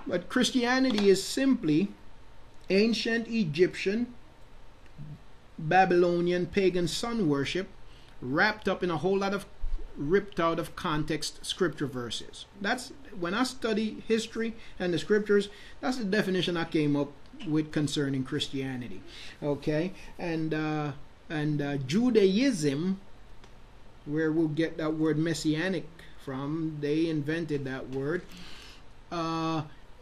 But Christianity is simply ancient Egyptian, Babylonian, pagan sun worship wrapped up in a whole lot of ripped out of context scripture verses. That's when I study history and the scriptures, that's the definition I came up with concerning Christianity. Okay, and Judaism, where we'll get that word messianic from, they invented that word,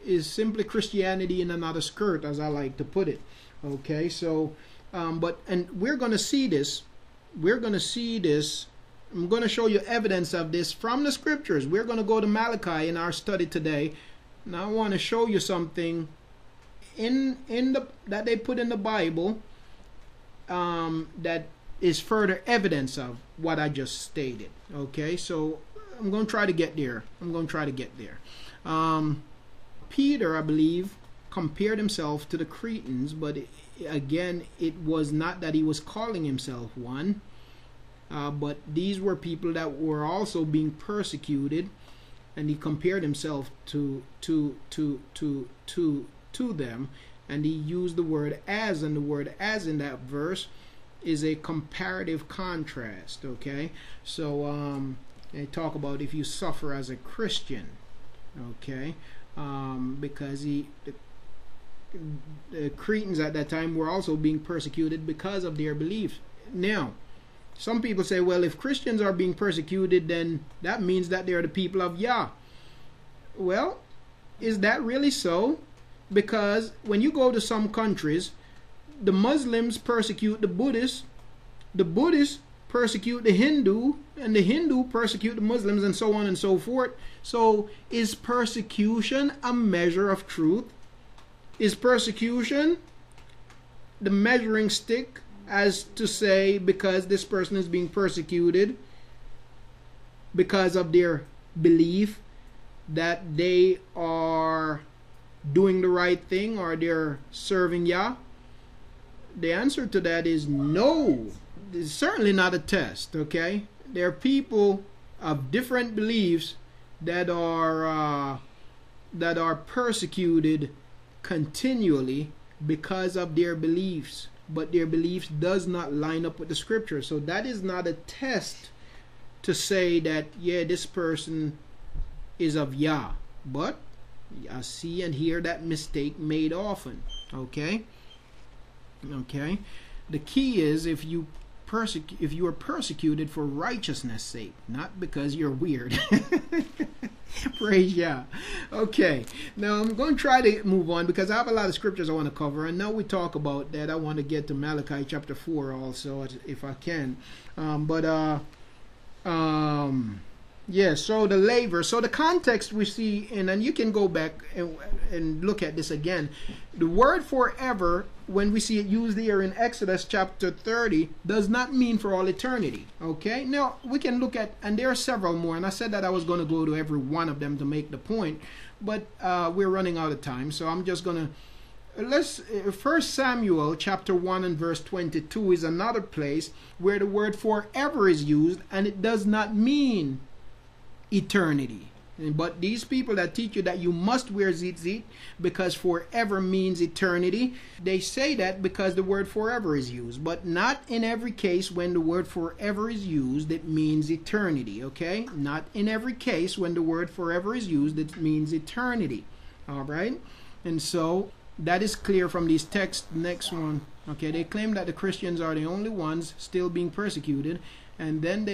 is simply Christianity in another skirt, as I like to put it. Okay, so and we're going to see this. I'm going to show you evidence of this from the scriptures. We're going to go to Malachi in our study today. Now I want to show you something that they put in the Bible that is further evidence of what I just stated. Okay, so I'm going to try to get there. Peter, I believe, compared himself to the Cretans, but again, it was not that he was calling himself one. But these were people that were also being persecuted, and he compared himself to them, and he used the word as, and the word as in that verse is a comparative contrast. Okay, so they talk about if you suffer as a Christian, okay, because the Cretans at that time were also being persecuted because of their beliefs. Now, some people say, well, if Christians are being persecuted, then that means that they're the people of Yah. Well, is that really so? Because when you go to some countries, the Muslims persecute the Buddhists persecute the Hindu, and the Hindu persecute the Muslims, and so on and so forth. So is persecution a measure of truth? Is persecution the measuring stick as to say, because this person is being persecuted because of their belief that they are doing the right thing or they're serving Yah? The answer to that is no. It's certainly not a test. Okay, there are people of different beliefs that are persecuted continually because of their beliefs, but their beliefs does not line up with the scripture. So that is not a test to say that, yeah, this person is of Yah. But I see and hear that mistake made often. Okay, the key is if you are persecuted for righteousness' sake, not because you're weird. Praise Yah. Okay, now I'm going to try to move on because I have a lot of scriptures I want to cover, and now we talk about that. I want to get to Malachi chapter 4 also, if I can. Yeah, so the laver, so the context we see, and you can go back and look at this again. The word forever, when we see it used here in Exodus chapter 30, does not mean for all eternity. Okay, now we can look at, and there are several more, and I said that I was going to go to every one of them to make the point, but we're running out of time, so I'm just going to, 1 Samuel chapter 1 and verse 22 is another place where the word forever is used, and it does not mean eternity. But these people that teach you that you must wear tzitzit because forever means eternity, they say that because the word forever is used, but not in every case when the word forever is used it means eternity. Okay, not in every case when the word forever is used it means eternity. All right, and so that is clear from these texts. Next one. Okay, they claim that the Christians are the only ones still being persecuted, and then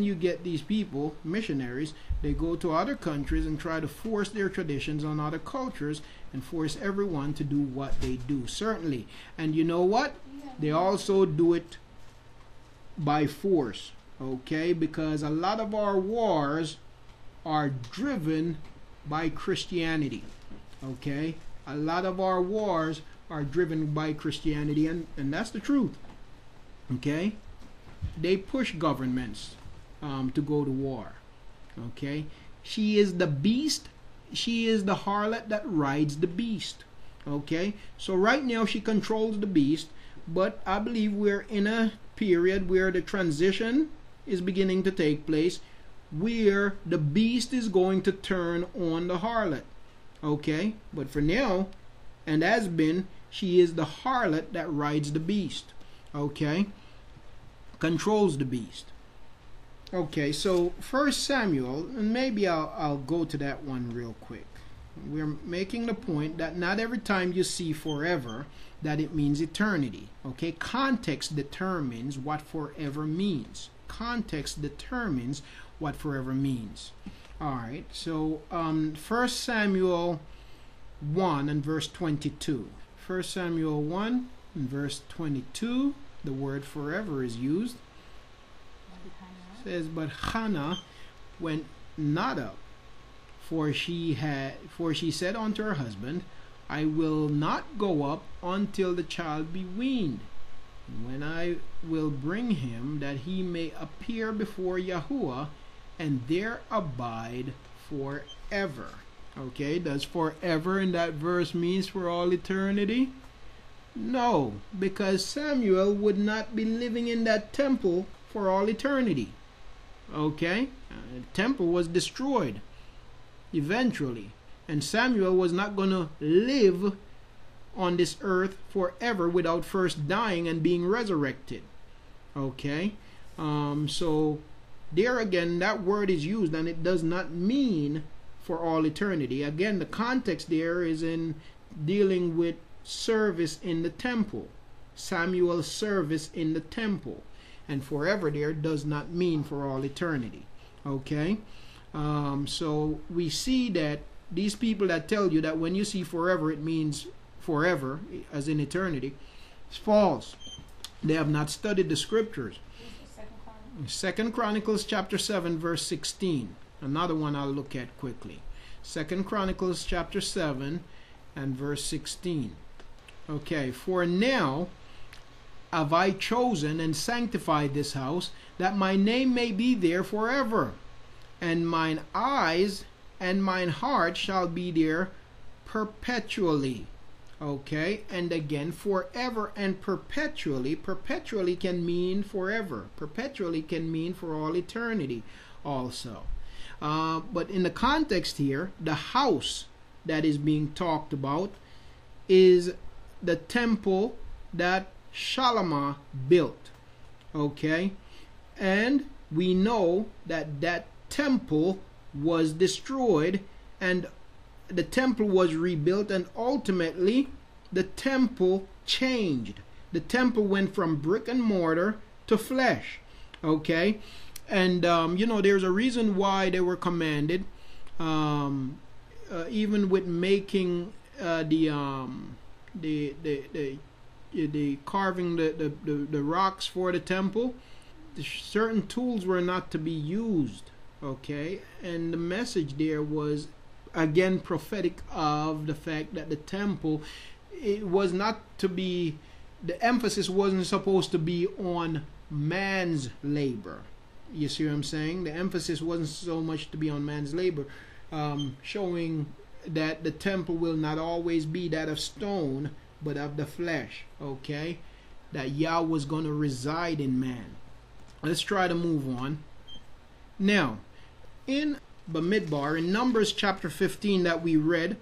you get these people, missionaries, they go to other countries and try to force their traditions on other cultures and force everyone to do what they do. Certainly. And you know what? They also do it by force. Okay? Because a lot of our wars are driven by Christianity. Okay? A lot of our wars are driven by Christianity, and that's the truth. Okay? They push governments to go to war. Okay, she is the beast, she is the harlot that rides the beast. Okay, so right now she controls the beast, but I believe we're in a period where the transition is beginning to take place, where the beast is going to turn on the harlot. Okay, but for now, and has been, she is the harlot that rides the beast. Okay, controls the beast. Okay, so 1 Samuel, and maybe I'll go to that one real quick. We're making the point that not every time you see forever that it means eternity. Okay, context determines what forever means. Context determines what forever means. All right, so 1 Samuel 1 and verse 22. 1 Samuel 1 and verse 22, the word forever is used. It says, but Hannah went not up, for she said unto her husband, I will not go up until the child be weaned, when I will bring him, that he may appear before Yahuah, and there abide forever. Okay, does forever in that verse means for all eternity? No, because Samuel would not be living in that temple for all eternity. Okay, the temple was destroyed eventually, and Samuel was not going to live on this earth forever without first dying and being resurrected. Okay, so there again, that word is used, and it does not mean for all eternity. Again, the context there is in dealing with service in the temple. Samuel's service in the temple. And forever there does not mean for all eternity. Okay? So we see that these people that tell you that when you see forever it means forever, as in eternity, it's false. They have not studied the scriptures. 2 Chronicles chapter 7 verse 16. Another one I'll look at quickly. 2 Chronicles chapter 7 and verse 16. Okay, for now have I chosen and sanctified this house, that my name may be there forever, and mine eyes and mine heart shall be there perpetually. Okay, and again, forever and perpetually. Perpetually can mean forever. Perpetually can mean for all eternity also. But in the context here, the house that is being talked about is the temple that Shalomah built. Okay, and we know that that temple was destroyed, and the temple was rebuilt, and ultimately the temple changed. The temple went from brick and mortar to flesh. Okay, and you know, there's a reason why they were commanded, even with making the carving the rocks for the temple. Certain tools were not to be used. Okay, and the message there was again prophetic of the fact that the temple, it was not to be, the emphasis wasn't supposed to be on man's labor. You see what I'm saying? The emphasis wasn't so much to be on man's labor, showing that the temple will not always be that of stone, but of the flesh. Okay, that Yah was going to reside in man. Let's try to move on. Now, in Bamidbar, in Numbers chapter 15 that we read,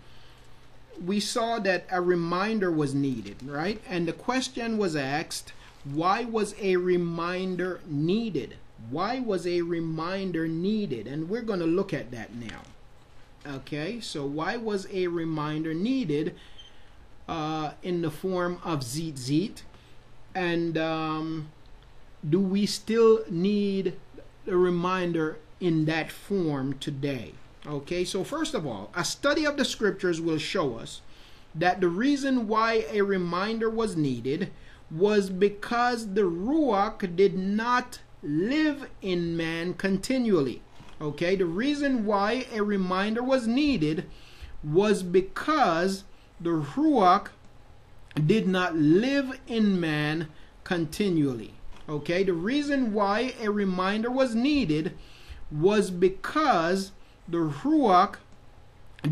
we saw that a reminder was needed, right? And the question was asked, why was a reminder needed? Why was a reminder needed? And we're going to look at that now. Okay, so why was a reminder needed in the form of Tzitzit? And do we still need a reminder in that form today? Okay, so first of all, a study of the scriptures will show us that the reason why a reminder was needed was because the Ruach did not live in man continually. Okay, the reason why a reminder was needed was because the Ruach did not live in man continually. Okay, the reason why a reminder was needed was because the Ruach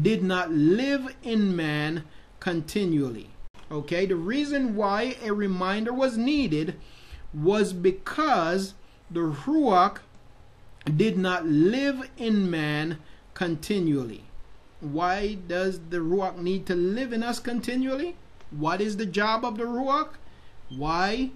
did not live in man continually. Okay, the reason why a reminder was needed was because the Ruach did not live in man continually. Why does the Ruach need to live in us continually? What is the job of the Ruach? Why?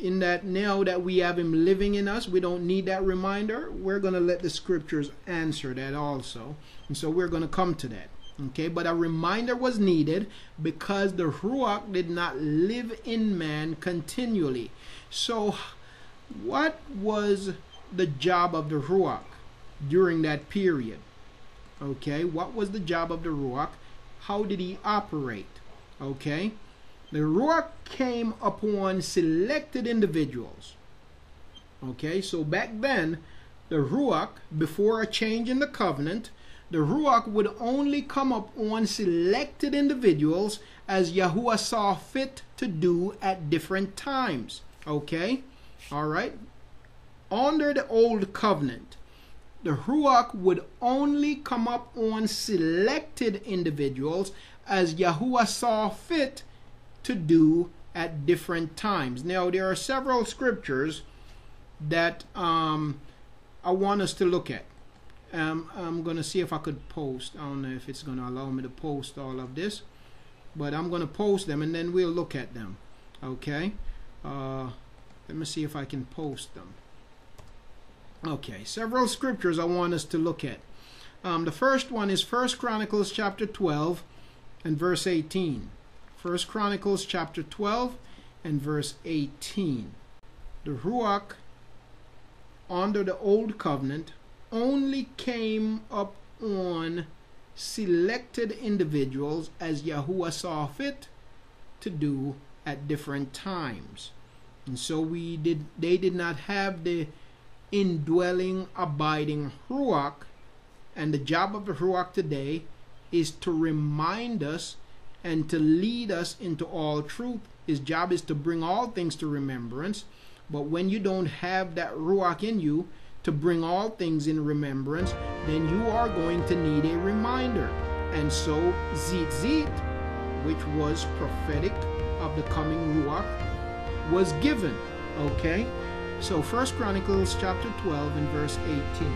In that now that we have him living in us, we don't need that reminder. We're going to let the scriptures answer that also. And so we're going to come to that. Okay, but a reminder was needed because the Ruach did not live in man continually. So what was the job of the Ruach during that period? Okay, what was the job of the Ruach? How did he operate? Okay, the Ruach came upon selected individuals. Okay, so back then, the Ruach, before a change in the covenant, the Ruach would only come up on selected individuals as Yahuah saw fit to do at different times. Okay, all right. Under the old covenant, the Ruach would only come up on selected individuals as Yahuah saw fit to do at different times. Now, there are several scriptures that I want us to look at. I'm going to see if I could post. I don't know if it's going to allow me to post all of this, but I'm going to post them and then we'll look at them. Okay, let me see if I can post them. Okay, several scriptures I want us to look at. The first one is 1 Chronicles chapter 12 and verse 18. 1 Chronicles chapter 12 and verse 18. The Ruach under the old covenant only came up on selected individuals as Yahuah saw fit to do at different times. And so they did not have the indwelling, abiding Ruach. And the job of the Ruach today is to remind us and to lead us into all truth. His job is to bring all things to remembrance. But when you don't have that Ruach in you to bring all things in remembrance, then you are going to need a reminder. And so Tzitzit, which was prophetic of the coming Ruach, was given. Okay, so 1 Chronicles chapter 12 and verse 18.